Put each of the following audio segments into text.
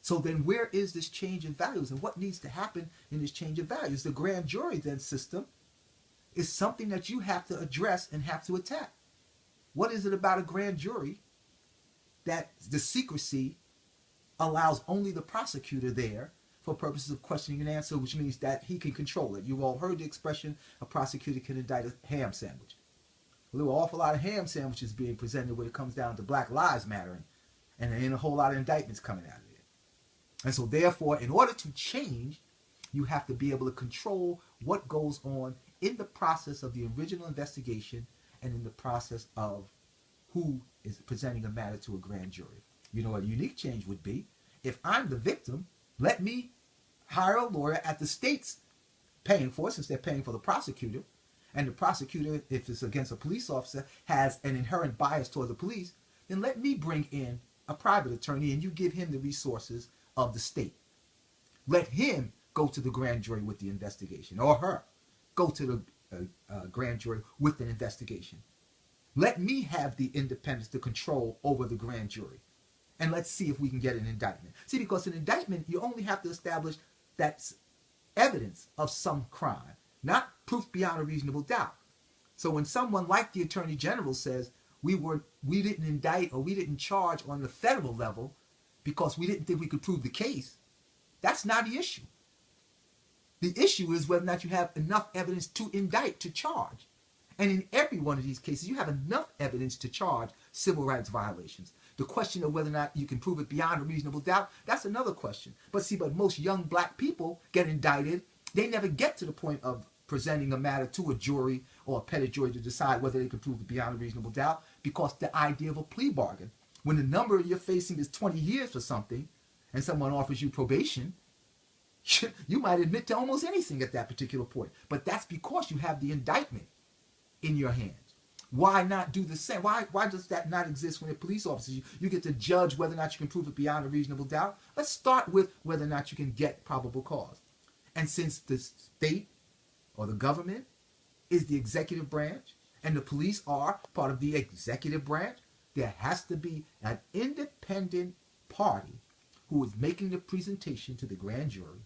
So then where is this change in values, and what needs to happen in this change of values? The grand jury then system is something that you have to address and have to attack. What is it about a grand jury that the secrecy allows only the prosecutor there for purposes of questioning and answer, which means that he can control it? You've all heard the expression, a prosecutor can indict a ham sandwich. Well, there were an awful lot of ham sandwiches being presented when it comes down to Black Lives Mattering, and there ain't a whole lot of indictments coming out of it. And so therefore, in order to change, you have to be able to control what goes on in the process of the original investigation and in the process of who is presenting a matter to a grand jury. You know, a unique change would be, if I'm the victim, let me hire a lawyer at the state's paying for, since they're paying for the prosecutor, and the prosecutor, if it's against a police officer, has an inherent bias toward the police, then let me bring in a private attorney and you give him the resources of the state. Let him go to the grand jury with the investigation, or her go to the grand jury with an investigation. Let me have the independence, the control over the grand jury. And let's see if we can get an indictment. See, because an indictment, you only have to establish that's evidence of some crime, not proof beyond a reasonable doubt. So when someone like the Attorney General says, we didn't indict or we didn't charge on the federal level because we didn't think we could prove the case, that's not the issue. The issue is whether or not you have enough evidence to indict, to charge. And in every one of these cases, you have enough evidence to charge civil rights violations. The question of whether or not you can prove it beyond a reasonable doubt, that's another question. But see, most young black people get indicted. They never get to the point of presenting a matter to a jury or a petit jury to decide whether they can prove it beyond a reasonable doubt, because the idea of a plea bargain, when the number you're facing is 20 years for something and someone offers you probation, you might admit to almost anything at that particular point. But that's because you have the indictment in your hands. Why not do the same? Why does that not exist when you're police officers? You get to judge whether or not you can prove it beyond a reasonable doubt. Let's start with whether or not you can get probable cause. And since the state or the government is the executive branch and the police are part of the executive branch, there has to be an independent party who is making the presentation to the grand jury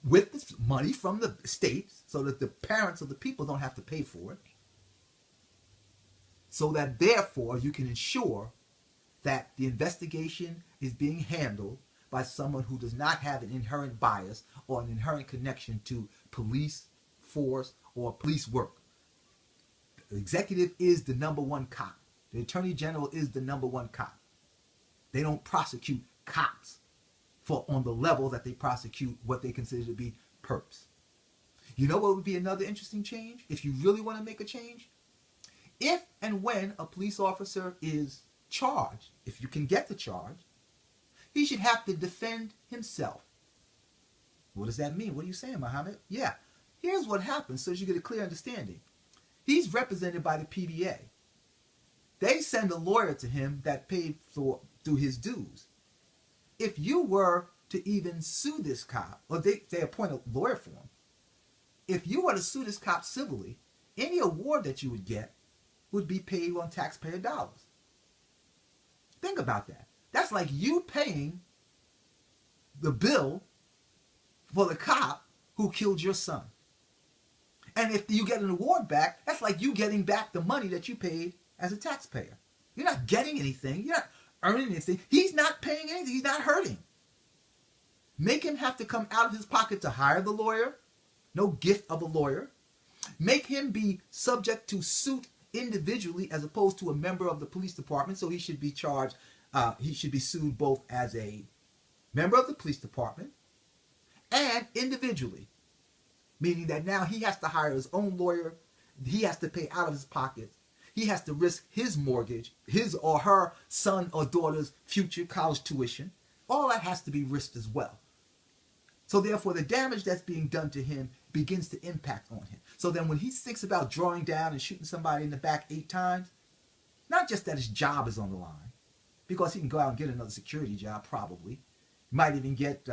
with the money from the states, so that the parents of the people don't have to pay for it, so that therefore you can ensure that the investigation is being handled by someone who does not have an inherent bias or an inherent connection to police force or police work. The executive is the number one cop. The Attorney General is the number one cop. They don't prosecute cops on the level that they prosecute what they consider to be perps. You know what would be another interesting change if you really want to make a change? If and when a police officer is charged, if you can get the charge, he should have to defend himself. What does that mean? What are you saying, Muhammad? Yeah, here's what happens so you get a clear understanding. He's represented by the PBA. They send a lawyer to him that paid through his dues. If you were to even sue this cop, or they appoint a lawyer for him, if you were to sue this cop civilly, any award that you would get would be paid on taxpayer dollars. Think about that. That's like you paying the bill for the cop who killed your son. And if you get an award back, that's like you getting back the money that you paid as a taxpayer. You're not getting anything. You're not earning anything. He's not paying anything. He's not hurting. Make him have to come out of his pocket to hire the lawyer. No gift of a lawyer. Make him be subject to suit individually as opposed to a member of the police department. So he should be charged. He should be sued both as a member of the police department and individually. Meaning that now he has to hire his own lawyer. He has to pay out of his pocket. He has to risk his mortgage, his or her son or daughter's future college tuition. All that has to be risked as well. So therefore, the damage that's being done to him begins to impact on him. So then when he thinks about drawing down and shooting somebody in the back 8 times, not just that his job is on the line, because he can go out and get another security job probably. He might even get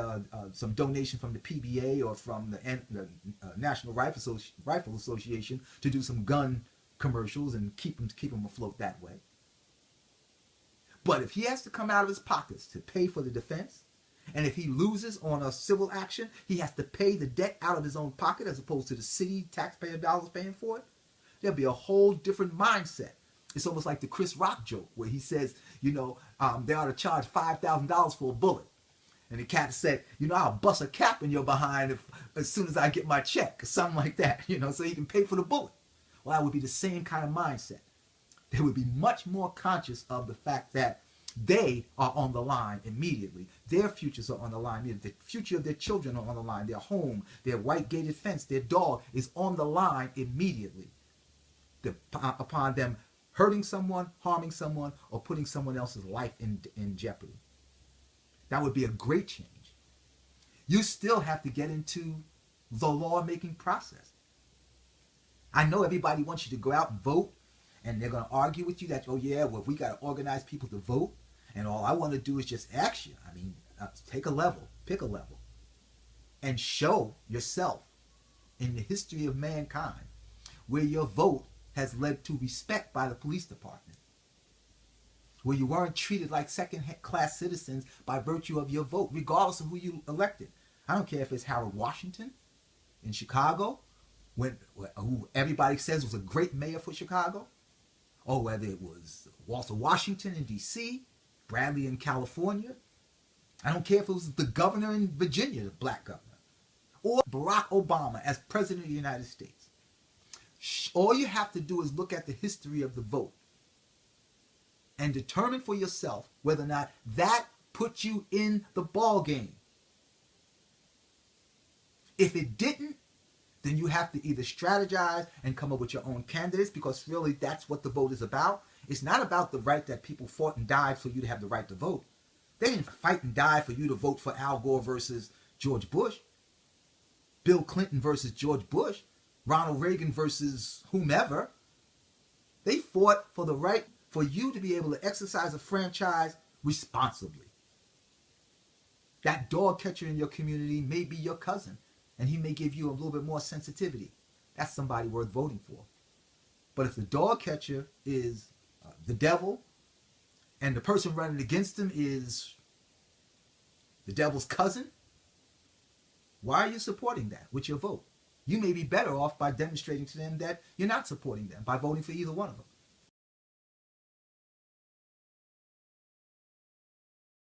some donation from the PBA or from the National Rifle Association to do some gun commercials and keep them afloat that way. But if he has to come out of his pockets to pay for the defense, and if he loses on a civil action, he has to pay the debt out of his own pocket as opposed to the city taxpayer dollars paying for it, there'll be a whole different mindset. It's almost like the Chris Rock joke where he says, they ought to charge $5,000 for a bullet. And the cat said, I'll bust a cap in your behind as soon as I get my check, or something like that, so you can pay for the bullet. Well, that would be the same kind of mindset. They would be much more conscious of the fact that they are on the line immediately. Their futures are on the line. The future of their children are on the line. Their home, their white gated fence, their dog is on the line immediately. Upon them hurting someone, harming someone, or putting someone else's life in jeopardy. That would be a great change. You still have to get into the lawmaking process. I know everybody wants you to go out and vote, and they're going to argue with you that, if we got to organize people to vote, and all I want to do is just ask you. Take a level, pick a level, and show yourself in the history of mankind where your vote has led to respect by the police department, where you weren't treated like second-class citizens by virtue of your vote, regardless of who you elected. I don't care if it's Harold Washington in Chicago, who everybody says was a great mayor for Chicago, or whether it was Walter Washington in D.C., Bradley in California. I don't care if it was the governor in Virginia, the black governor, or Barack Obama as president of the United States. All you have to do is look at the history of the vote and determine for yourself whether or not that puts you in the ball game. If it didn't, then you have to either strategize and come up with your own candidates, because really that's what the vote is about. It's not about the right that people fought and died for you to have the right to vote. They didn't fight and die for you to vote for Al Gore versus George Bush, Bill Clinton versus George Bush, Ronald Reagan versus whomever. They fought for the right for you to be able to exercise a franchise responsibly. That dog catcher in your community may be your cousin, and he may give you a little bit more sensitivity. That's somebody worth voting for. But if the dog catcher is the devil, and the person running against him is the devil's cousin, why are you supporting that with your vote? You may be better off by demonstrating to them that you're not supporting them by voting for either one of them.